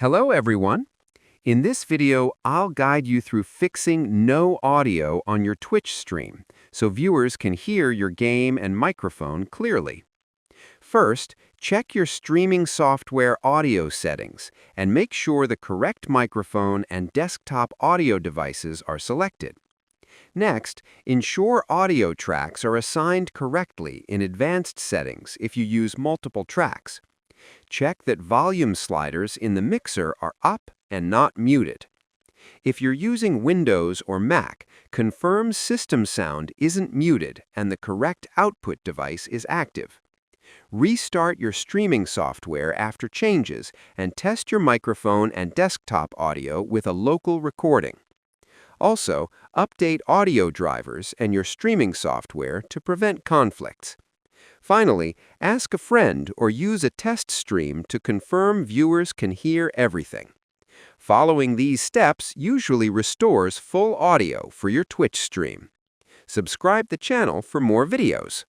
Hello everyone! In this video, I'll guide you through fixing no audio on your Twitch stream, so viewers can hear your game and microphone clearly. First, check your streaming software audio settings and make sure the correct microphone and desktop audio devices are selected. Next, ensure audio tracks are assigned correctly in advanced settings if you use multiple tracks. Check that volume sliders in the mixer are up and not muted. If you're using Windows or Mac, confirm system sound isn't muted and the correct output device is active. Restart your streaming software after changes and test your microphone and desktop audio with a local recording. Also, update audio drivers and your streaming software to prevent conflicts. Finally, ask a friend or use a test stream to confirm viewers can hear everything. Following these steps usually restores full audio for your Twitch stream. Subscribe the channel for more videos.